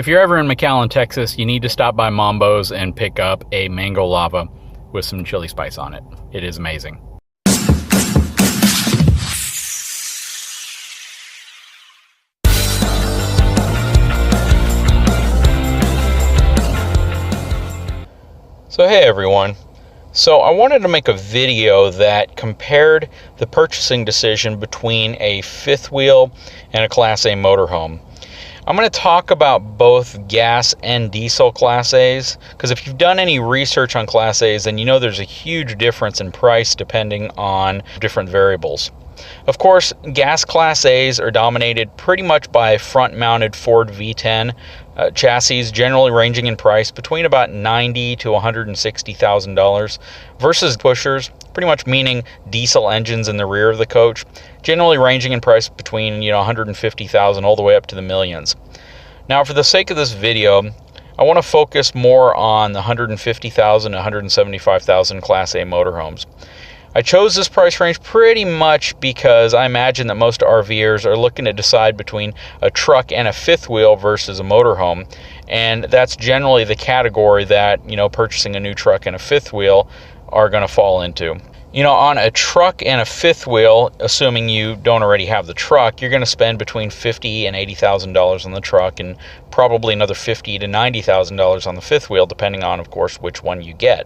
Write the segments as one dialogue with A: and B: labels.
A: If you're ever in McAllen, Texas, you need to stop by Mambo's and pick up a mango lava with some chili spice on it. It is amazing.
B: So hey everyone, so I wanted to make a video that compared the purchasing decision between a fifth wheel and a Class A motorhome. I'm going to talk about both gas and diesel Class A's, because if you've done any research on Class A's, then you know there's a huge difference in price depending on different variables. Of course, gas Class A's are dominated pretty much by front-mounted Ford V10 chassis, generally ranging in price between about $90,000 to $160,000, versus pushers, pretty much meaning diesel engines in the rear of the coach, generally ranging in price between $150,000 all the way up to the millions. Now, for the sake of this video, I want to focus more on the $150,000 to $175,000 Class A motorhomes. I chose this price range pretty much because I imagine that most RVers are looking to decide between a truck and a fifth wheel versus a motorhome, and that's generally the category that, purchasing a new truck and a fifth wheel are going to fall into. On a truck and a fifth wheel, assuming you don't already have the truck, you're going to spend between $50,000 and $80,000 on the truck and probably another $50,000 to $90,000 on the fifth wheel, depending on, of course, which one you get.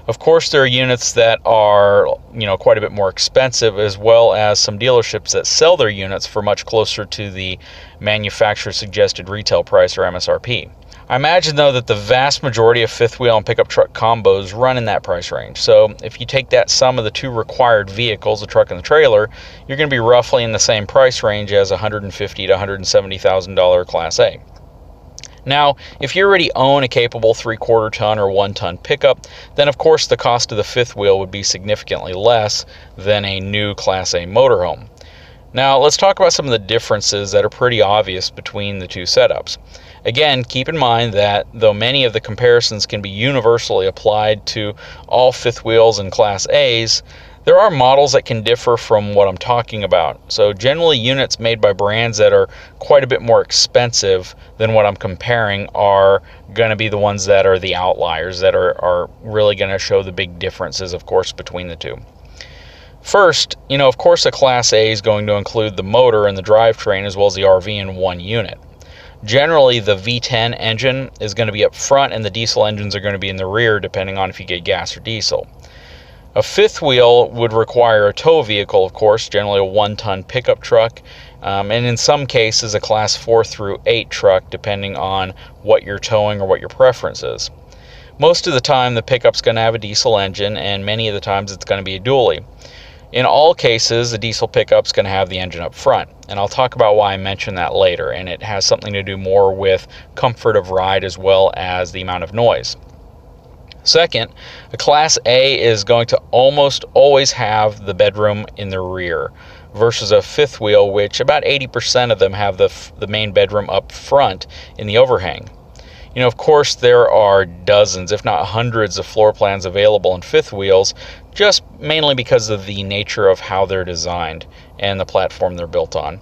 B: Of course, there are units that are, quite a bit more expensive, as well as some dealerships that sell their units for much closer to the manufacturer's suggested retail price or MSRP. I imagine, though, that the vast majority of fifth wheel and pickup truck combos run in that price range. So if you take that sum of the two required vehicles, the truck and the trailer, you're going to be roughly in the same price range as a $150,000 to $170,000 Class A. Now, if you already own a capable 3/4 ton or 1 ton pickup, then of course the cost of the fifth wheel would be significantly less than a new Class A motorhome. Now, let's talk about some of the differences that are pretty obvious between the two setups. Again, keep in mind that though many of the comparisons can be universally applied to all fifth wheels and Class A's, there are models that can differ from what I'm talking about. So generally, units made by brands that are quite a bit more expensive than what I'm comparing are going to be the ones that are the outliers, that are really going to show the big differences, of course, between the two. First, of course, a Class A is going to include the motor and the drivetrain as well as the RV in one unit. Generally, the V10 engine is going to be up front and the diesel engines are going to be in the rear, depending on if you get gas or diesel. A fifth wheel would require a tow vehicle, of course, generally a 1 ton pickup truck, and in some cases a Class 4 through 8 truck, depending on what you're towing or what your preference is. Most of the time the pickup's going to have a diesel engine, and many of the times it's going to be a dually. In all cases, the diesel pickup's going to have the engine up front, and I'll talk about why I mention that later, and it has something to do more with comfort of ride as well as the amount of noise. Second, a Class A is going to almost always have the bedroom in the rear, versus a fifth wheel, which about 80% of them have the main bedroom up front in the overhang. Of course, there are dozens, if not hundreds, of floor plans available in fifth wheels, just mainly because of the nature of how they're designed and the platform they're built on.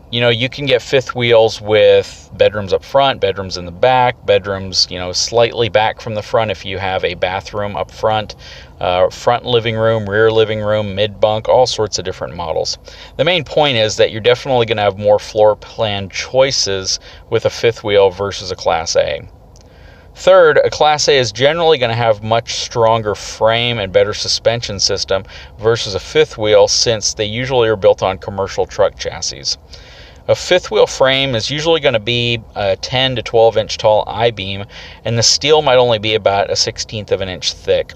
B: You can get fifth wheels with bedrooms up front, bedrooms in the back, bedrooms, slightly back from the front if you have a bathroom up front, front living room, rear living room, mid bunk, all sorts of different models. The main point is that you're definitely going to have more floor plan choices with a fifth wheel versus a Class A. Third, a Class A is generally going to have much stronger frame and better suspension system versus a fifth wheel, since they usually are built on commercial truck chassis. A fifth wheel frame is usually going to be a 10 to 12 inch tall I-beam, and the steel might only be about a 1/16 of an inch thick.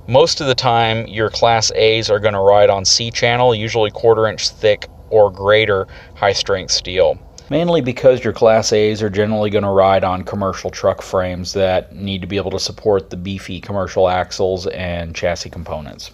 B: Most of the time, your Class A's are going to ride on C-channel, usually 1/4 inch thick or greater high-strength steel. Mainly because your Class A's are generally going to ride on commercial truck frames that need to be able to support the beefy commercial axles and chassis components.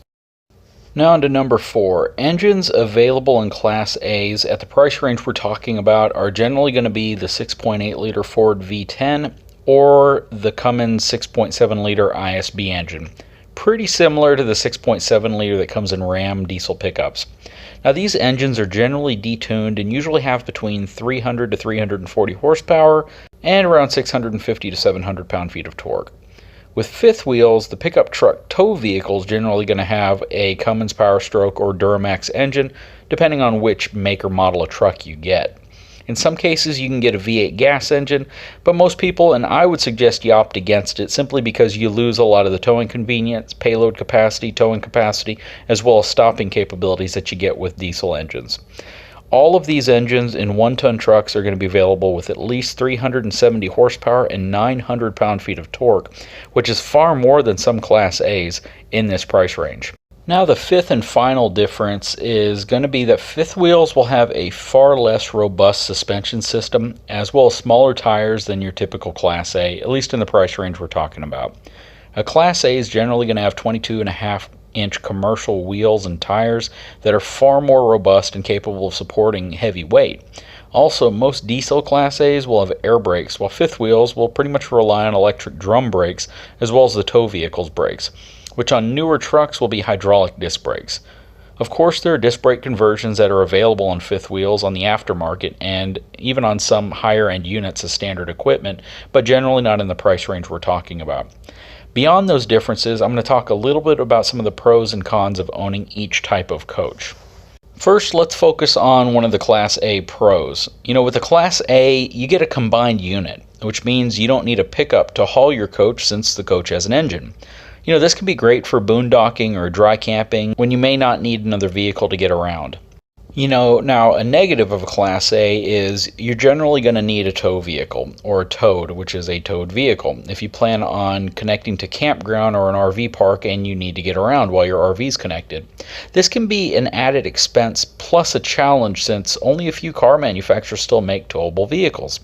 B: Now on to number 4. Engines available in Class A's at the price range we're talking about are generally going to be the 6.8 liter Ford V10 or the Cummins 6.7 liter ISB engine. Pretty similar to the 6.7 liter that comes in Ram diesel pickups. Now these engines are generally detuned and usually have between 300 to 340 horsepower, and around 650 to 700 pound-feet of torque. With fifth wheels, the pickup truck tow vehicle is generally going to have a Cummins Power Stroke or Duramax engine, depending on which make or model of truck you get. In some cases, you can get a V8 gas engine, but most people, and I would suggest you opt against it simply because you lose a lot of the towing convenience, payload capacity, towing capacity, as well as stopping capabilities that you get with diesel engines. All of these engines in 1-ton trucks are going to be available with at least 370 horsepower and 900 pound-feet of torque, which is far more than some Class A's in this price range. Now the fifth and final difference is going to be that fifth wheels will have a far less robust suspension system, as well as smaller tires than your typical Class A, at least in the price range we're talking about. A Class A is generally going to have 22.5-inch commercial wheels and tires that are far more robust and capable of supporting heavy weight. Also, most diesel Class A's will have air brakes, while fifth wheels will pretty much rely on electric drum brakes as well as the tow vehicle's brakes, which on newer trucks will be hydraulic disc brakes. Of course, there are disc brake conversions that are available on fifth wheels on the aftermarket and even on some higher-end units as standard equipment, but generally not in the price range we're talking about. Beyond those differences, I'm going to talk a little bit about some of the pros and cons of owning each type of coach. First, let's focus on one of the Class A pros. With the Class A, you get a combined unit, which means you don't need a pickup to haul your coach since the coach has an engine. This can be great for boondocking or dry camping when you may not need another vehicle to get around. Now a negative of a Class A is you're generally going to need a tow vehicle, or a towed, which is a towed vehicle, if you plan on connecting to campground or an RV park and you need to get around while your RV is connected. This can be an added expense plus a challenge since only a few car manufacturers still make towable vehicles.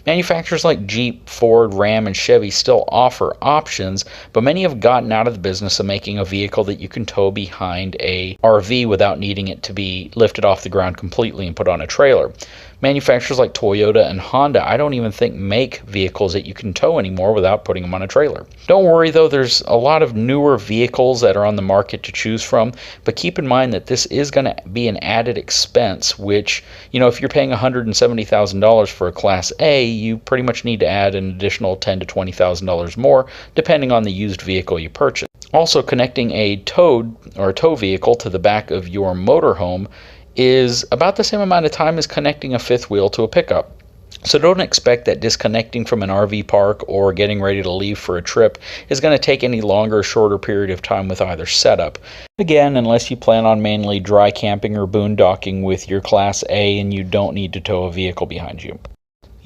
B: Manufacturers like Jeep, Ford, Ram, and Chevy still offer options, but many have gotten out of the business of making a vehicle that you can tow behind a RV without needing it to be lifted off the ground completely and put on a trailer. Manufacturers like Toyota and Honda, I don't even think make vehicles that you can tow anymore without putting them on a trailer. Don't worry though, there's a lot of newer vehicles that are on the market to choose from, but keep in mind that this is going to be an added expense, which, if you're paying $170,000 for a Class A, you pretty much need to add an additional $10,000 to $20,000 more, depending on the used vehicle you purchase. Also, connecting a towed or a tow vehicle to the back of your motorhome is about the same amount of time as connecting a fifth wheel to a pickup. So don't expect that disconnecting from an RV park or getting ready to leave for a trip is going to take any longer or shorter period of time with either setup. Again, unless you plan on mainly dry camping or boondocking with your Class A and you don't need to tow a vehicle behind you.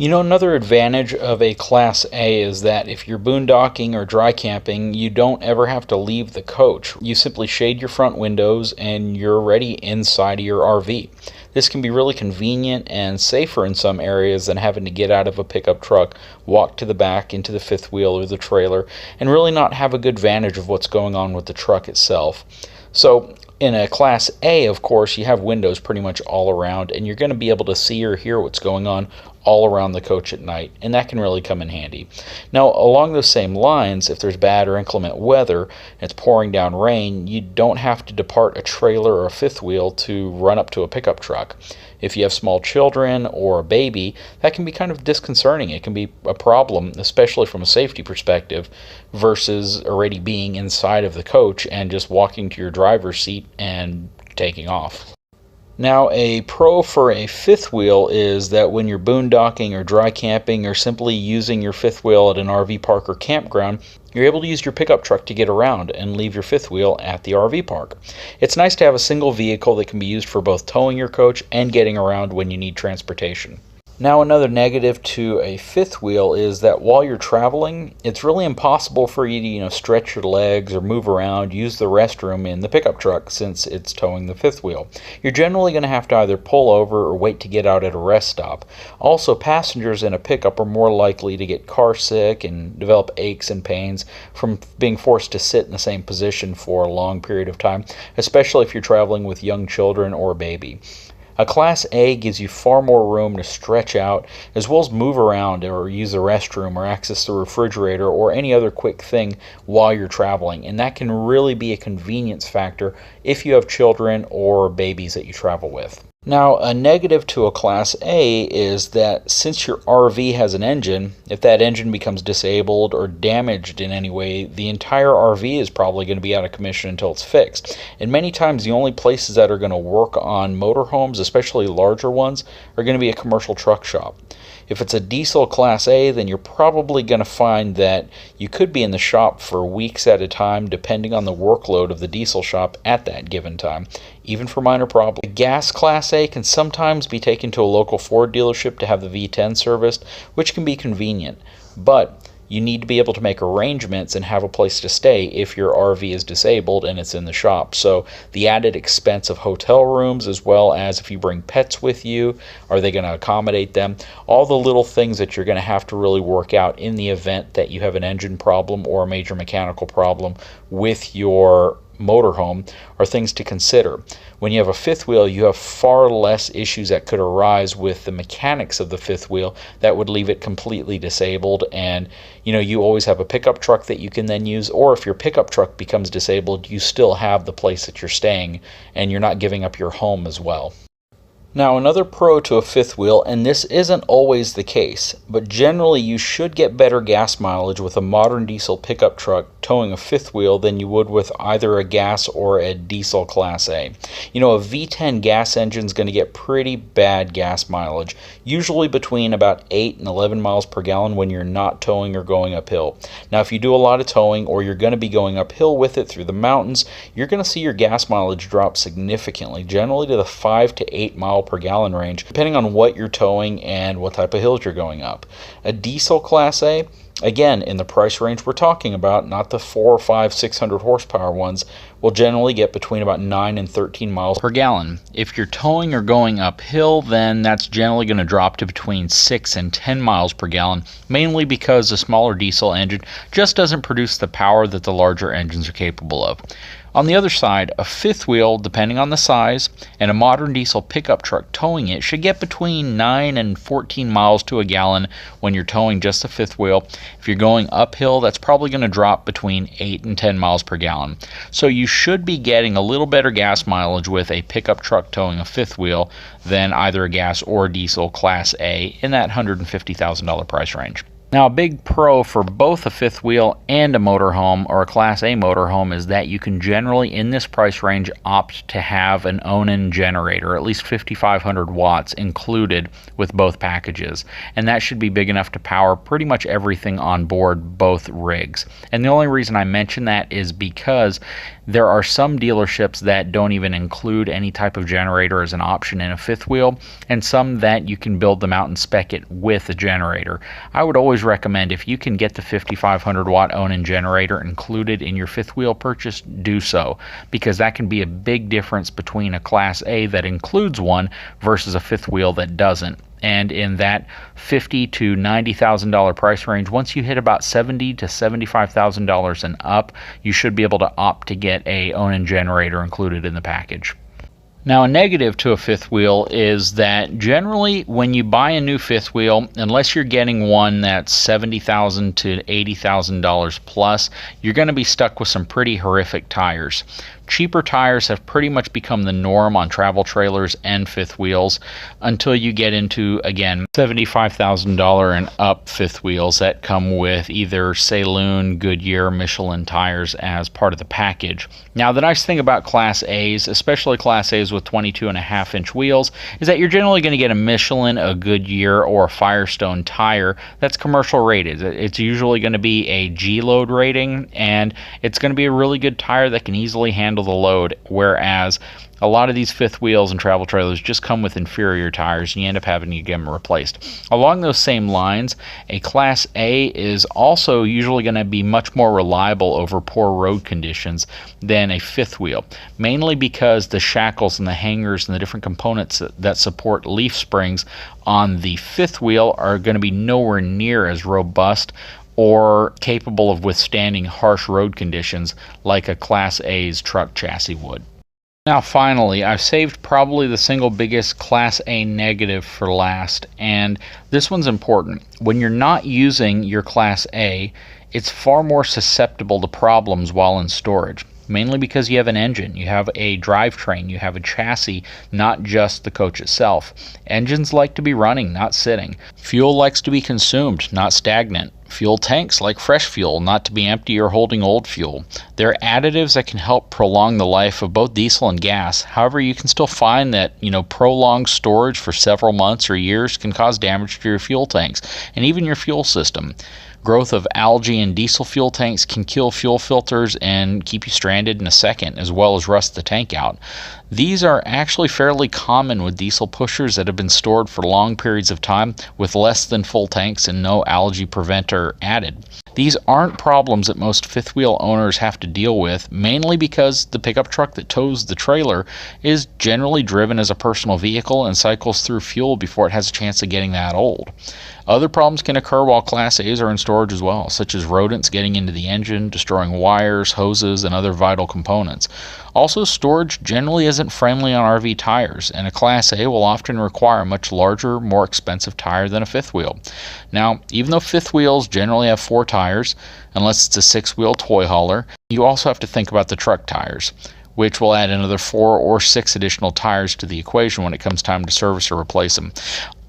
B: Another advantage of a Class A is that if you're boondocking or dry camping, you don't ever have to leave the coach. You simply shade your front windows and you're already inside of your RV. This can be really convenient and safer in some areas than having to get out of a pickup truck, walk to the back into the fifth wheel or the trailer, and really not have a good vantage of what's going on with the truck itself. So in a Class A, of course, you have windows pretty much all around, and you're going to be able to see or hear what's going on all around the coach at night, and that can really come in handy. Now, along those same lines, if there's bad or inclement weather and it's pouring down rain, you don't have to depart a trailer or a fifth wheel to run up to a pickup truck. If you have small children or a baby, that can be kind of disconcerting. It can be a problem, especially from a safety perspective, versus already being inside of the coach and just walking to your driver's seat and taking off. Now, a pro for a fifth wheel is that when you're boondocking or dry camping or simply using your fifth wheel at an RV park or campground, you're able to use your pickup truck to get around and leave your fifth wheel at the RV park. It's nice to have a single vehicle that can be used for both towing your coach and getting around when you need transportation. Now, another negative to a fifth wheel is that while you're traveling, it's really impossible for you to, stretch your legs or move around, use the restroom in the pickup truck since it's towing the fifth wheel. You're generally going to have to either pull over or wait to get out at a rest stop. Also, passengers in a pickup are more likely to get car sick and develop aches and pains from being forced to sit in the same position for a long period of time, especially if you're traveling with young children or a baby. A Class A gives you far more room to stretch out, as well as move around or use the restroom or access the refrigerator or any other quick thing while you're traveling. And that can really be a convenience factor if you have children or babies that you travel with. Now, a negative to a Class A is that since your RV has an engine, if that engine becomes disabled or damaged in any way, the entire RV is probably going to be out of commission until it's fixed. And many times the only places that are going to work on motorhomes, especially larger ones, are going to be a commercial truck shop. If it's a diesel Class A, then you're probably going to find that you could be in the shop for weeks at a time, depending on the workload of the diesel shop at that given time, even for minor problems. A gas Class A can sometimes be taken to a local Ford dealership to have the V10 serviced, which can be convenient, but you need to be able to make arrangements and have a place to stay if your RV is disabled and it's in the shop. So the added expense of hotel rooms, as well as if you bring pets with you, are they going to accommodate them? All the little things that you're going to have to really work out in the event that you have an engine problem or a major mechanical problem with your motorhome are things to consider. When you have a fifth wheel, you have far less issues that could arise with the mechanics of the fifth wheel that would leave it completely disabled, and you always have a pickup truck that you can then use, or if your pickup truck becomes disabled, you still have the place that you're staying and you're not giving up your home as well. Now, another pro to a fifth wheel, and this isn't always the case, but generally you should get better gas mileage with a modern diesel pickup truck towing a fifth wheel than you would with either a gas or a diesel Class A. A V10 gas engine is going to get pretty bad gas mileage, usually between about 8 and 11 miles per gallon when you're not towing or going uphill. Now, if you do a lot of towing or you're going to be going uphill with it through the mountains, you're going to see your gas mileage drop significantly, generally to the 5 to 8 mile per gallon range, depending on what you're towing and what type of hills you're going up. A diesel Class A, again, in the price range we're talking about, not the 400, 500, 600 horsepower ones, will generally get between about 9 and 13 miles per gallon. If you're towing or going uphill, then that's generally going to drop to between 6 and 10 miles per gallon, mainly because the smaller diesel engine just doesn't produce the power that the larger engines are capable of. On the other side, a fifth wheel, depending on the size, and a modern diesel pickup truck towing it should get between 9 and 14 miles to a gallon when you're towing just a fifth wheel. If you're going uphill, that's probably going to drop between 8 and 10 miles per gallon. So you should be getting a little better gas mileage with a pickup truck towing a fifth wheel than either a gas or diesel Class A in that $150,000 price range. Now, a big pro for both a fifth wheel and a motorhome or a Class A motorhome is that you can generally, in this price range, opt to have an own-in generator, at least 5,500 watts included with both packages. And that should be big enough to power pretty much everything on board both rigs. And the only reason I mention that is because there are some dealerships that don't even include any type of generator as an option in a fifth wheel, and some that you can build them out and spec it with a generator. I would always recommend, if you can get the 5,500 watt own-in generator included in your fifth wheel purchase, do so, because that can be a big difference between a Class A that includes one versus a fifth wheel that doesn't. And in that $50,000 to $90,000 price range, once you hit about $70,000 to $75,000 and up, you should be able to opt to get a own-in generator included in the package. Now, a negative to a fifth wheel is that generally when you buy a new fifth wheel, unless you're getting one that's $70,000 to $80,000 plus, you're going to be stuck with some pretty horrific tires. Cheaper tires have pretty much become the norm on travel trailers and fifth wheels until you get into, again, $75,000 and up fifth wheels that come with either Saloon, Goodyear, Michelin tires as part of the package. Now, the nice thing about Class A's, especially Class A's with 22.5-inch wheels, is that you're generally going to get a Michelin, a Goodyear, or a Firestone tire that's commercial rated. It's usually going to be a G-load rating, and it's going to be a really good tire that can easily handle the load, whereas a lot of these fifth wheels and travel trailers just come with inferior tires and you end up having to get them replaced. Along those same lines, a Class A is also usually going to be much more reliable over poor road conditions than a fifth wheel, mainly because the shackles and the hangers and the different components that support leaf springs on the fifth wheel are going to be nowhere near as robust or capable of withstanding harsh road conditions like a Class A's truck chassis would. Now, finally, I've saved probably the single biggest Class A negative for last, and this one's important. When you're not using your Class A, it's far more susceptible to problems while in storage. mainly because you have an engine, you have a drivetrain, you have a chassis, not just the coach itself. Engines like to be running, not sitting. Fuel likes to be consumed, not stagnant. Fuel tanks like fresh fuel, not to be empty or holding old fuel. There are additives that can help prolong the life of both diesel and gas. However, you can still find that, prolonged storage for several months or years can cause damage to your fuel tanks and even your fuel system. Growth of algae in diesel fuel tanks can kill fuel filters and keep you stranded in a second, as well as rust the tank out. These are actually fairly common with diesel pushers that have been stored for long periods of time with less than full tanks and no algae preventer added. These aren't problems that most fifth wheel owners have to deal with, mainly because the pickup truck that tows the trailer is generally driven as a personal vehicle and cycles through fuel before it has a chance of getting that old. Other problems can occur while Class A's are in storage as well, such as rodents getting into the engine, destroying wires, hoses, and other vital components. Also, storage generally isn't friendly on RV tires, and a Class A will often require a much larger, more expensive tire than a fifth wheel. Now, even though fifth wheels generally have 4 tires, unless it's a 6-wheel toy hauler, you also have to think about the truck tires, which will add another 4 or 6 additional tires to the equation when it comes time to service or replace them.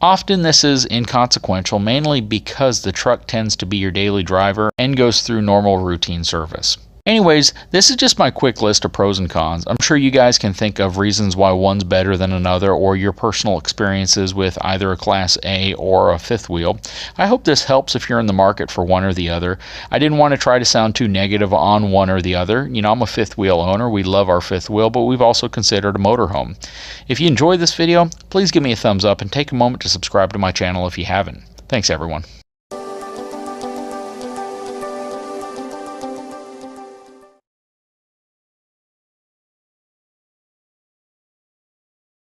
B: Often this is inconsequential, mainly because the truck tends to be your daily driver and goes through normal routine service. Anyways, this is just my quick list of pros and cons. I'm sure you guys can think of reasons why one's better than another, or your personal experiences with either a Class A or a fifth wheel. I hope this helps if you're in the market for one or the other. I didn't want to try to sound too negative on one or the other. I'm a fifth wheel owner. We love our fifth wheel, but we've also considered a motorhome. If you enjoyed this video, please give me a thumbs up and take a moment to subscribe to my channel if you haven't. Thanks, everyone.